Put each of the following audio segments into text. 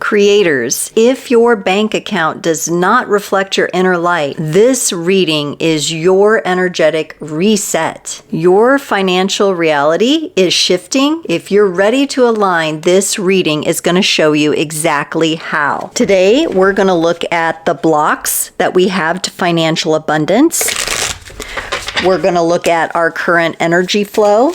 Creators, if your bank account does not reflect your inner light, this reading is your energetic reset. Your financial reality is shifting. If you're ready to align, this reading is going to show you exactly how. Today, we're going to look at the blocks that we have to financial abundance. We're going to look at our current energy flow.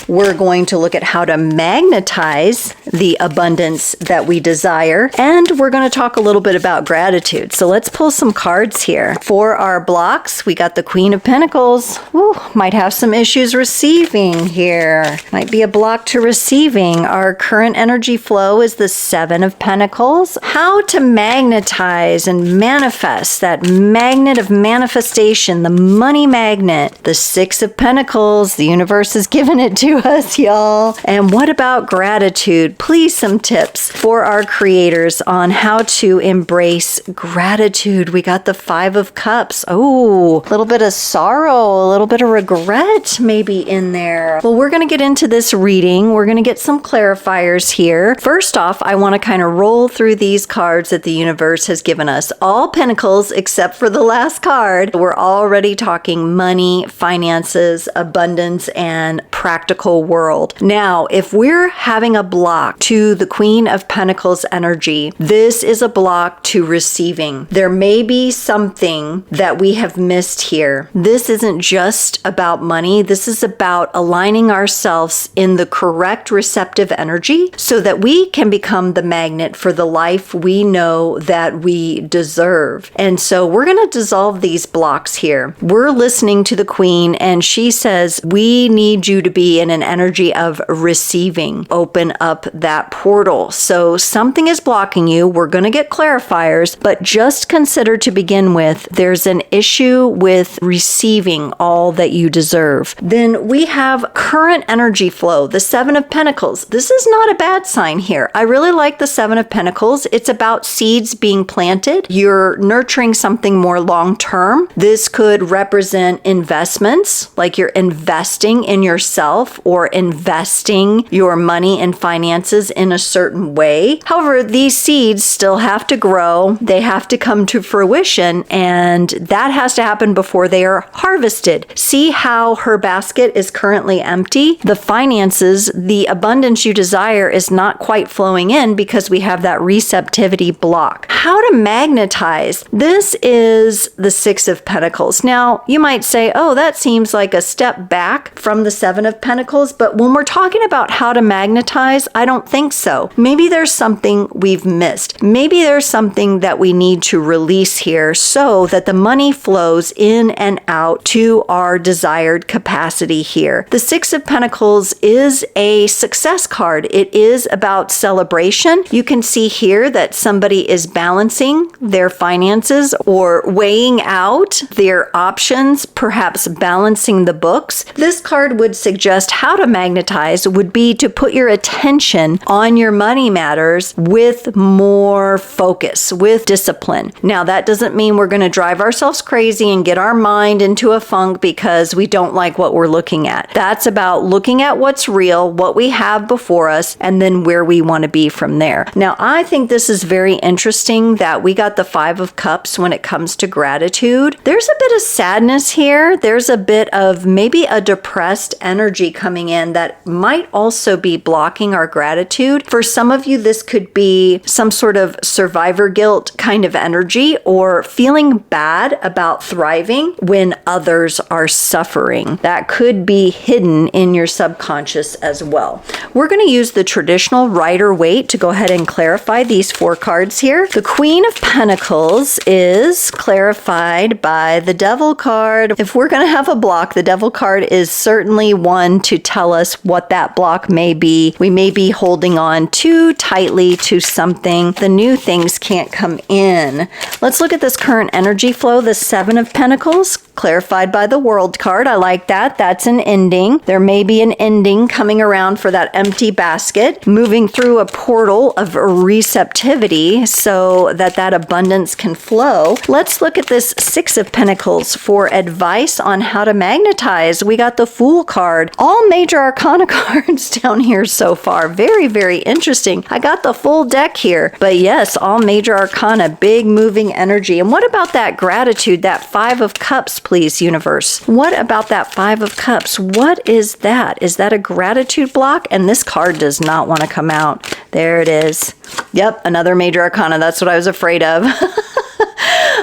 We're going to look at how to magnetize the abundance that we desire. And we're going to talk a little bit about gratitude. So let's pull some cards here. For our blocks, we got the Queen of Pentacles. Ooh, might have some issues receiving here. Might be a block to receiving. Our current energy flow is the Seven of Pentacles. How to magnetize and manifest that magnet of manifestation, the money magnet. The Six of Pentacles. The universe has given it to us, y'all. And what about gratitude? Please, some tips for our creators on how to embrace gratitude. We got the Five of Cups. Oh, a little bit of sorrow, a little bit of regret maybe in there. Well, we're going to get into this reading. We're going to get some clarifiers here. First off, I want to kind of roll through these cards that the universe has given us. All pentacles except for the last card. We're already talking money, finances, abundance, and practical world. Now, if we're having a block to the Queen of Pentacles energy, this is a block to receiving. There may be something that we have missed here. This isn't just about money. This is about aligning ourselves in the correct receptive energy so that we can become the magnet for the life we know that we deserve. And so we're going to dissolve these blocks here. We're listening to the Queen and she says, we need you to be in an energy of receiving. Open up that portal. So something is blocking you. We're going to get clarifiers, but just consider to begin with, there's an issue with receiving all that you deserve. Then we have current energy flow, the Seven of Pentacles. This is not a bad sign here. I really like the Seven of Pentacles. It's about seeds being planted. You're nurturing something more long-term. This could represent investments, like you're investing in yourself or investing your money and finances in a certain way. However, these seeds still have to grow. They have to come to fruition, and that has to happen before they are harvested. See how her basket is currently empty? The finances, the abundance you desire is not quite flowing in because we have that receptivity block. How to magnetize? This is the Six of Pentacles. Now, you might say, oh, that seems like a step back from the Seven of Pentacles, but when we're talking about how to magnetize, I don't think so. Maybe there's something we've missed. Maybe there's something that we need to release here so that the money flows in and out to our desired capacity here. The Six of Pentacles is a success card. It is about celebration. You can see here that somebody is balancing their finances or weighing out their options, perhaps balancing the books. This card would suggest how to magnetize would be to put your attention on your money matters with more focus, with discipline. Now, that doesn't mean we're going to drive ourselves crazy and get our mind into a funk because we don't like what we're looking at. That's about looking at what's real, what we have before us, and then where we want to be from there. Now, I think this is very interesting that we got the Five of Cups when it comes to gratitude. There's a bit of sadness here. There's a bit of maybe a depressed energy coming in that might also be blocking our gratitude. For some of you, this could be some sort of survivor guilt kind of energy or feeling bad about thriving when others are suffering. That could be hidden in your subconscious as well. We're going to use the traditional Rider-Waite to go ahead and clarify these four cards here. The Queen of Pentacles is clarified by the Devil card. If we're going to have a block, the Devil card is certainly one to tell us what that block may be. We may be holding on too tightly to something. The new things can't come in. Let's look at this current energy flow, the Seven of Pentacles. clarified by the World card. I like that. That's an ending. There may be an ending coming around for that empty basket, moving through a portal of receptivity so that abundance can flow. Let's look at this Six of Pentacles for advice on how to magnetize. We got the Fool card. All major arcana cards down here so far. Very, very interesting. I got the full deck here, but yes, all major arcana, big moving energy. And what about that gratitude, that Five of Cups, please, universe? What about that Five of Cups? What is that? Is that a gratitude block? And this card does not want to come out. There it is. Yep, another major arcana. That's what I was afraid of.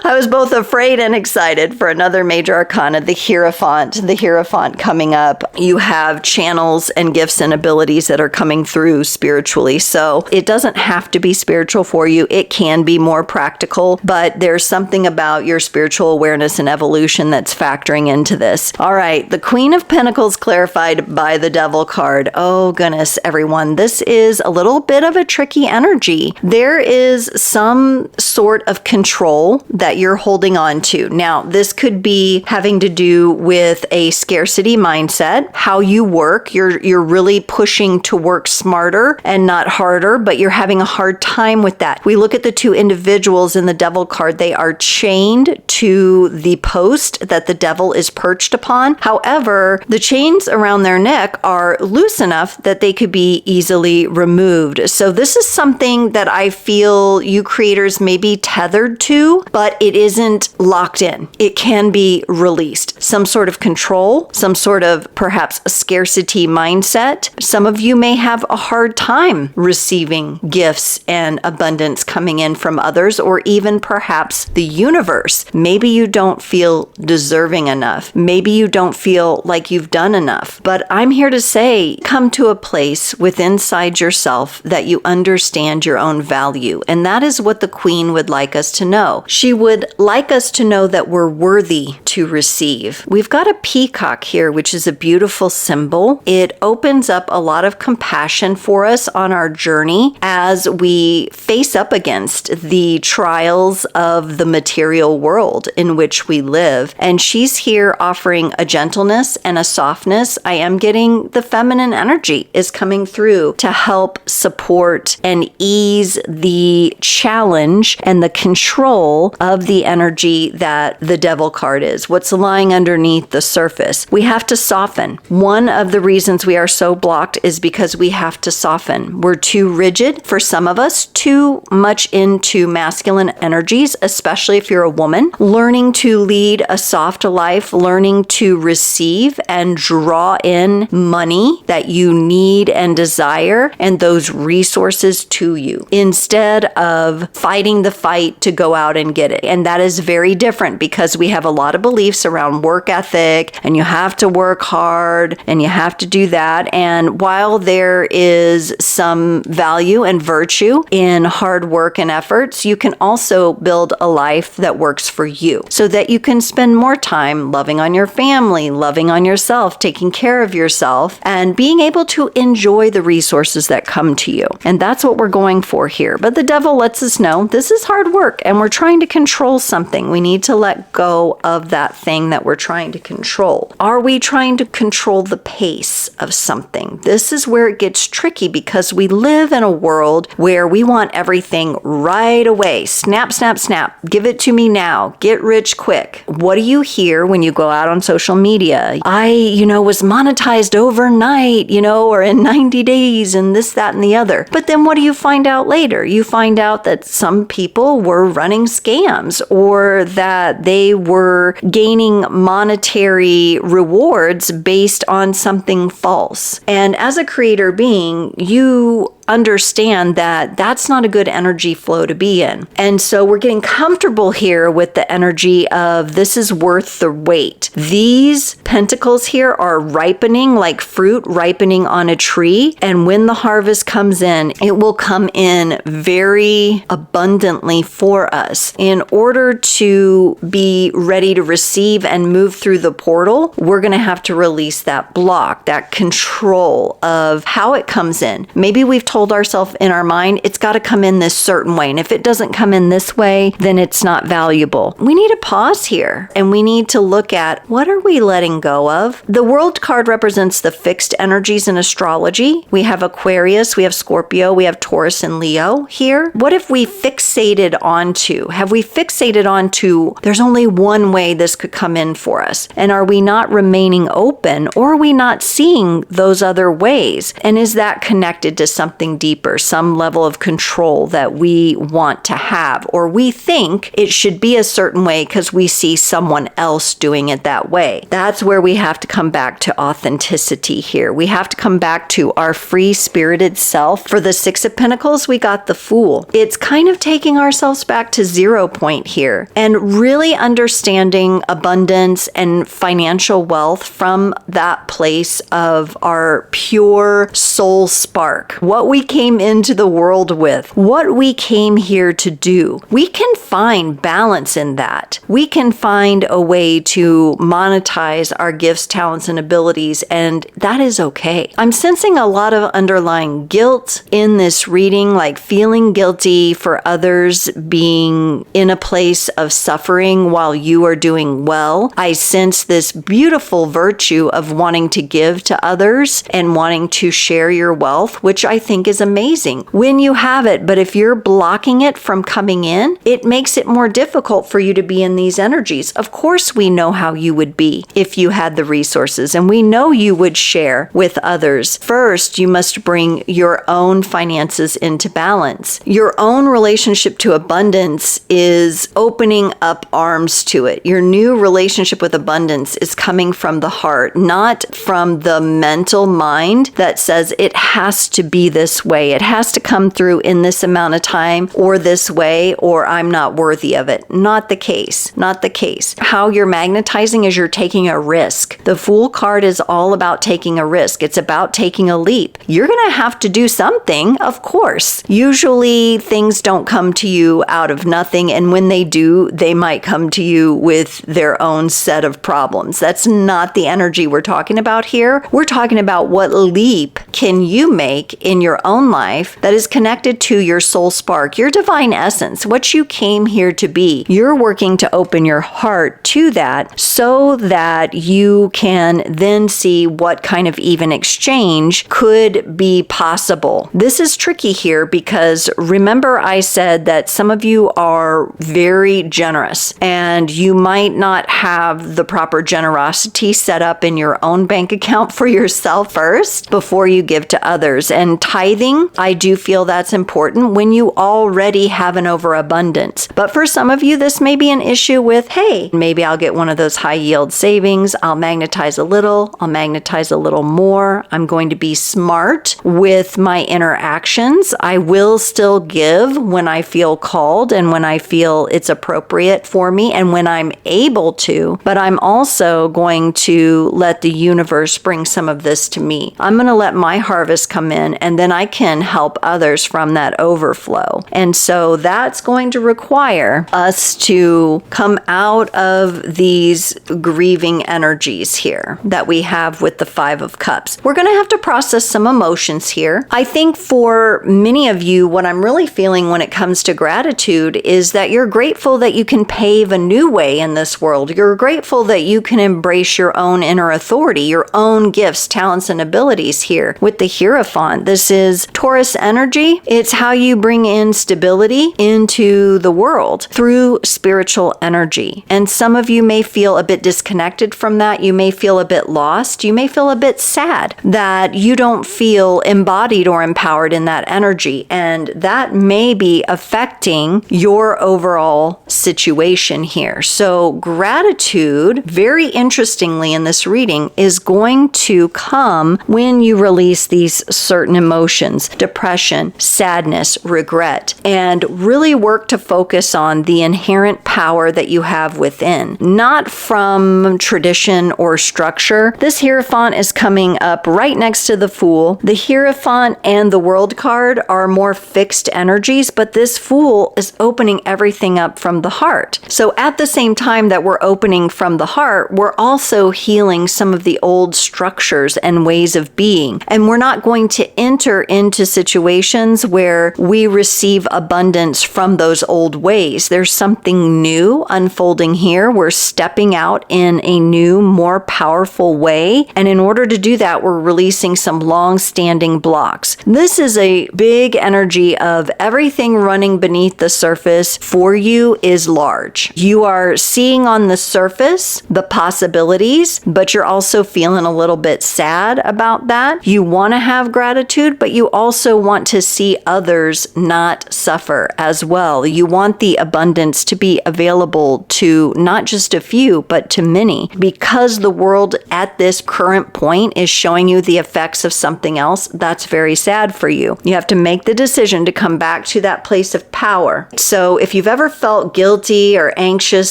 I was both afraid and excited for another major arcana, the Hierophant coming up. You have channels and gifts and abilities that are coming through spiritually. So it doesn't have to be spiritual for you. It can be more practical, but there's something about your spiritual awareness and evolution that's factoring into this. All right, the Queen of Pentacles clarified by the Devil card. Oh goodness, everyone, this is a little bit of a tricky energy. There is some sort of control that you're holding on to. Now, this could be having to do with a scarcity mindset, how you work. You're really pushing to work smarter and not harder, but you're having a hard time with that. We look at the two individuals in the Devil card. They are chained to the post that the devil is perched upon. However, the chains around their neck are loose enough that they could be easily removed. So this is something that I feel you creators may be tethered to, but it isn't locked in. It can be released. Some sort of control, some sort of perhaps a scarcity mindset. Some of you may have a hard time receiving gifts and abundance coming in from others, or even perhaps the universe. Maybe you don't feel deserving enough. Maybe you don't feel like you've done enough. But I'm here to say, come to a place within inside yourself that you understand your own value. And that is what the Queen would like us to know. She would like us to know that we're worthy to receive. We've got a peacock here, which is a beautiful symbol. It opens up a lot of compassion for us on our journey as we face up against the trials of the material world in which we live. And she's here offering a gentleness and a softness. I am getting the feminine energy is coming through to help support and ease the challenge and the control of the energy that the Devil card is. What's lying underneath the surface? We have to soften. One of the reasons we are so blocked is because we have to soften. We're too rigid for some of us, too much into masculine energies, especially if you're a woman. Learning to lead a soft life, learning to receive and draw in money that you need and desire and those resources to you instead of fighting the fight to go out and get it. And that is very different because we have a lot of beliefs around work ethic and you have to work hard and you have to do that. And while there is some value and virtue in hard work and efforts, you can also build a life that works for you so that you can spend more time loving on your family, loving on yourself, taking care of yourself, and being able to enjoy the resources that come to you. And that's what we're going for here. But the Devil lets us know this is hard work and we're trying to control something. We need to let go of that thing that we're trying to control. Are we trying to control the pace of something? This is where it gets tricky because we live in a world where we want everything right away. Snap, snap, snap. Give it to me now. Get rich quick. What do you hear when you go out on social media? I, was monetized overnight, or in 90 days and this, that, and the other. But then what do you find out later? You find out that some people were running scams or that they were gaining monetary rewards based on something false. And as a creator being, you understand that that's not a good energy flow to be in. And so we're getting comfortable here with the energy of this is worth the wait. These pentacles here are ripening like fruit ripening on a tree. And when the harvest comes in, it will come in very abundantly for us. In order to be ready to receive and move through the portal, we're going to have to release that block, that control of how it comes in. Maybe we've told told ourselves in our mind, it's got to come in this certain way. And if it doesn't come in this way, then it's not valuable. We need to pause here and we need to look at, what are we letting go of? The world card represents the fixed energies in astrology. We have Aquarius, we have Scorpio, we have Taurus and Leo here. What if we fixated onto, have we fixated onto, there's only one way this could come in for us? And are we not remaining open, or are we not seeing those other ways? And is that connected to something deeper, some level of control that we want to have, or we think it should be a certain way because we see someone else doing it that way? That's where we have to come back to authenticity here. We have to come back to our free-spirited self. For the Six of Pentacles, we got the Fool. It's kind of taking ourselves back to 0 point here and really understanding abundance and financial wealth from that place of our pure soul spark. What we came into the world with, what we came here to do. We can find balance in that. We can find a way to monetize our gifts, talents, and abilities, and that is okay. I'm sensing a lot of underlying guilt in this reading, like feeling guilty for others being in a place of suffering while you are doing well. I sense this beautiful virtue of wanting to give to others and wanting to share your wealth, which I think is amazing when you have it. But if you're blocking it from coming in, it makes it more difficult for you to be in these energies. Of course, we know how you would be if you had the resources, and we know you would share with others. First, you must bring your own finances into balance. Your own relationship to abundance is opening up arms to it. Your new relationship with abundance is coming from the heart, not from the mental mind that says it has to be this way. It has to come through in this amount of time or this way, or I'm not worthy of it. Not the case. Not the case. How you're magnetizing is you're taking a risk. The Fool card is all about taking a risk. It's about taking a leap. You're going to have to do something, of course. Usually things don't come to you out of nothing, and when they do, they might come to you with their own set of problems. That's not the energy we're talking about here. We're talking about what leap can you make in your own life that is connected to your soul spark, your divine essence, what you came here to be. You're working to open your heart to that so that you can then see what kind of even exchange could be possible. This is tricky here because remember I said that some of you are very generous and you might not have the proper generosity set up in your own bank account for yourself first before you give to others. And tithing, I do feel that's important when you already have an overabundance. But for some of you, this may be an issue with, hey, maybe I'll get one of those high yield savings. I'll magnetize a little. I'll magnetize a little more. I'm going to be smart with my interactions. I will still give when I feel called and when I feel it's appropriate for me and when I'm able to, but I'm also going to let the universe bring some of this to me. I'm going to let my harvest come in and then I can help others from that overflow. And so that's going to require us to come out of these grieving energies here that we have with the Five of Cups. We're going to have to process some emotions here. I think for many of you, what I'm really feeling when it comes to gratitude is that you're grateful that you can pave a new way in this world. You're grateful that you can embrace your own inner authority, your own gifts, talents, and abilities here with the Hierophant. This is Taurus energy. It's how you bring in stability into the world through spiritual energy. And some of you may feel a bit disconnected from that. You may feel a bit lost. You may feel a bit sad that you don't feel embodied or empowered in that energy. And that may be affecting your overall situation here. So gratitude, very interestingly in this reading, is going to come when you release these certain emotions, depression, sadness, regret, and really work to focus on the inherent power that you have within, not from tradition or structure. This Hierophant is coming up right next to the Fool. The Hierophant and the World card are more fixed energies, but this Fool is opening everything up from the heart. So at the same time that we're opening from the heart, we're also healing some of the old structures and ways of being. And we're not going to enter into situations where we receive abundance from those old ways. There's something new unfolding here. We're stepping out in a new, more powerful way. And in order to do that, we're releasing some long-standing blocks. This is a big energy of everything running beneath the surface for you is large. You are seeing on the surface the possibilities, but you're also feeling a little bit sad about that. You want to have gratitude, but you also want to see others not suffer as well. You want the abundance to be available to not just a few, but to many. Because the world at this current point is showing you the effects of something else, that's very sad for you. You have to make the decision to come back to that place of power. So if you've ever felt guilty or anxious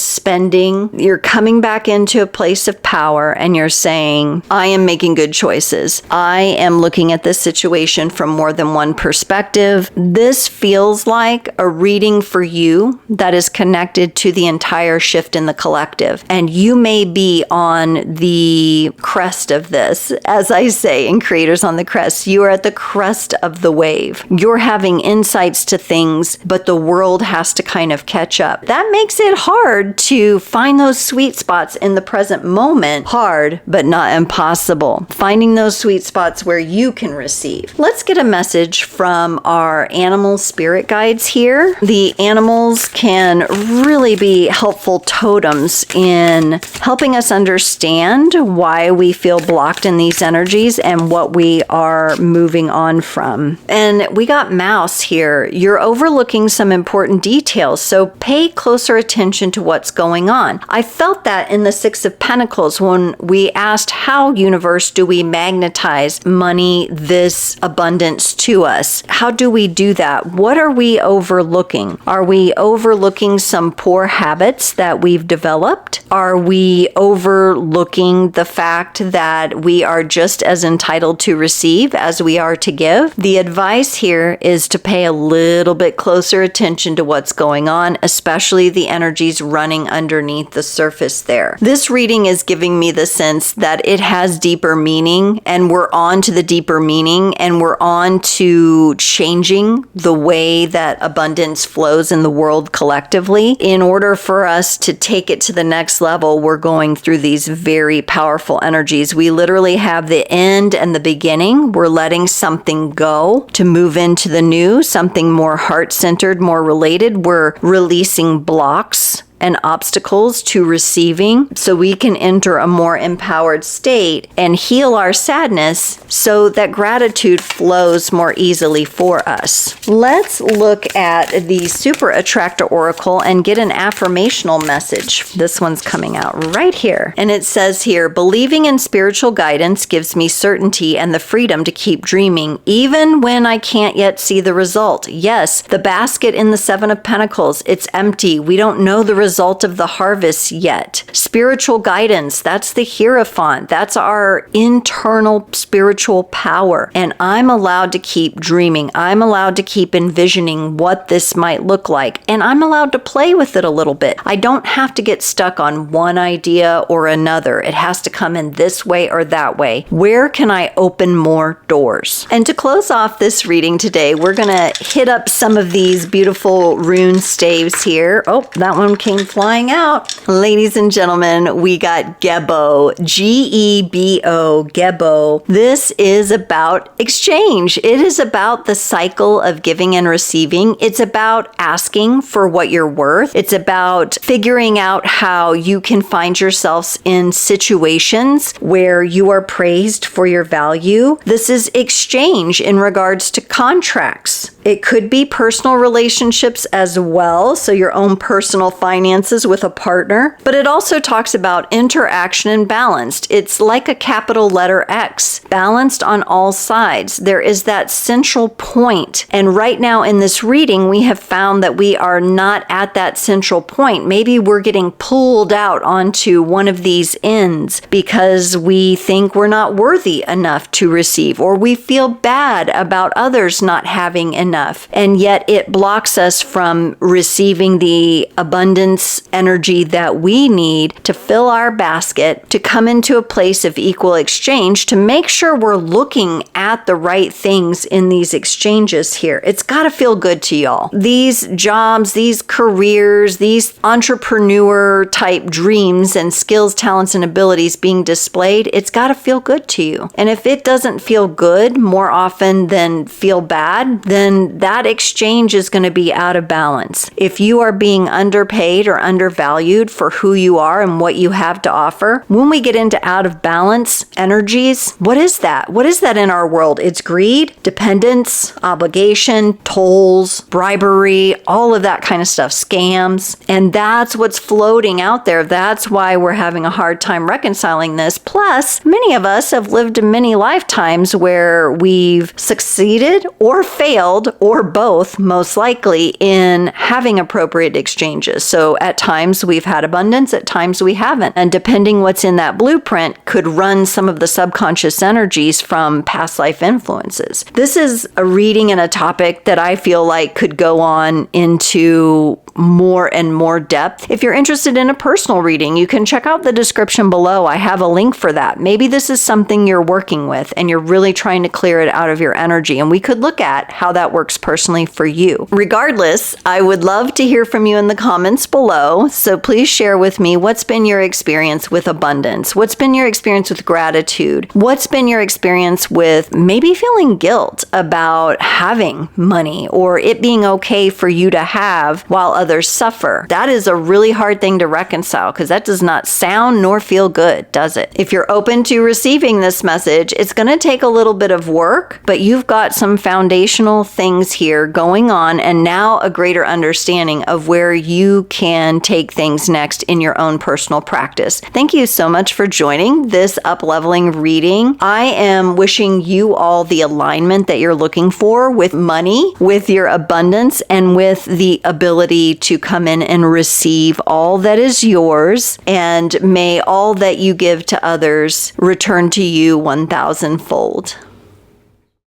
spending, you're coming back into a place of power and you're saying, I am making good choices. I am looking at this situation from more than one perspective. This feels like a reading for you that is connected to the entire shift in the collective. And you may be on the crest of this. As I say in Creators on the Crest, you are at the crest of the wave. You're having insights to things, but the world has to kind of catch up. That makes it hard to find those sweet spots in the present moment. Hard, but not impossible. Finding those sweet spots where you can receive. Let's get a message from our animal spirit guides here. The animals can really be helpful totems in helping us understand why we feel blocked in these energies and what we are moving on from. And we got Mouse here. You're overlooking some important details, so pay closer attention to what's going on. I felt that in the Six of Pentacles when we asked, how, universe, do we magnetize money, this abundance to us? How do we do that? What are we overlooking? Are we overlooking some poor habits that we've developed? Are we overlooking the fact that we are just as entitled to receive as we are to give? The advice here is to pay a little bit closer attention to what's going on, especially the energies running underneath the surface there. This reading is giving me the sense that it has deeper meaning, and we're on to the deeper meaning, and we're on to changing the way that abundance flows in the world collectively. In order for us to take it to the next level, we're going through these very powerful energies. We literally have the end and the beginning. We're letting something go to move into the new, something more heart-centered, more related. We're releasing blocks and obstacles to receiving so we can enter a more empowered state and heal our sadness so that gratitude flows more easily for us. Let's look at the Super Attractor Oracle and get an affirmational message. This one's coming out right here. And it says here, believing in spiritual guidance gives me certainty and the freedom to keep dreaming, even when I can't yet see the result. Yes, the basket in the Seven of Pentacles, it's empty. We don't know the result of the harvest yet. Spiritual guidance, that's the Hierophant. That's our internal spiritual power. And I'm allowed to keep dreaming. I'm allowed to keep envisioning what this might look like. And I'm allowed to play with it a little bit. I don't have to get stuck on one idea or another. It has to come in this way or that way. Where can I open more doors? And to close off this reading today, we're going to hit up some of these beautiful rune staves here. Oh, that one came flying out. Ladies and gentlemen, we got Gebo, G-E-B-O, Gebo. This is about exchange. It is about the cycle of giving and receiving. It's about asking for what you're worth. It's about figuring out how you can find yourselves in situations where you are praised for your value. This is exchange in regards to contracts. It could be personal relationships as well, so your own personal finances with a partner, but it also talks about interaction and balanced. It's like a capital letter X, balanced on all sides. There is that central point, and right now in this reading, we have found that we are not at that central point. Maybe we're getting pulled out onto one of these ends because we think we're not worthy enough to receive, or we feel bad about others not having enough enough. And yet it blocks us from receiving the abundance energy that we need to fill our basket, to come into a place of equal exchange, to make sure we're looking at the right things in these exchanges here. It's got to feel good to y'all. These jobs, these careers, these entrepreneur type dreams and skills, talents, and abilities being displayed, it's got to feel good to you. And if it doesn't feel good more often than feel bad, then that exchange is going to be out of balance. If you are being underpaid or undervalued for who you are and what you have to offer, when we get into out of balance energies, what is that? What is that in our world? It's greed, dependence, obligation, tolls, bribery, all of that kind of stuff, scams. And that's what's floating out there. That's why we're having a hard time reconciling this. Plus, many of us have lived many lifetimes where we've succeeded or failed, or both, most likely, in having appropriate exchanges. So at times we've had abundance, at times we haven't. And depending what's in that blueprint could run some of the subconscious energies from past life influences. This is a reading and a topic that I feel like could go on into more and more depth. If you're interested in a personal reading, you can check out the description below. I have a link for that. Maybe this is something you're working with and you're really trying to clear it out of your energy, and we could look at how that works personally for you. Regardless, I would love to hear from you in the comments below, so please share with me what's been your experience with abundance, what's been your experience with gratitude, what's been your experience with maybe feeling guilt about having money or it being okay for you to have while others suffer. That is a really hard thing to reconcile because that does not sound nor feel good, does it? If you're open to receiving this message, it's going to take a little bit of work, but you've got some foundational things here going on and now a greater understanding of where you can take things next in your own personal practice. Thank you so much for joining this up-leveling reading. I am wishing you all the alignment that you're looking for with money, with your abundance, and with the ability to come in and receive all that is yours, and may all that you give to others return to you 1,000-fold.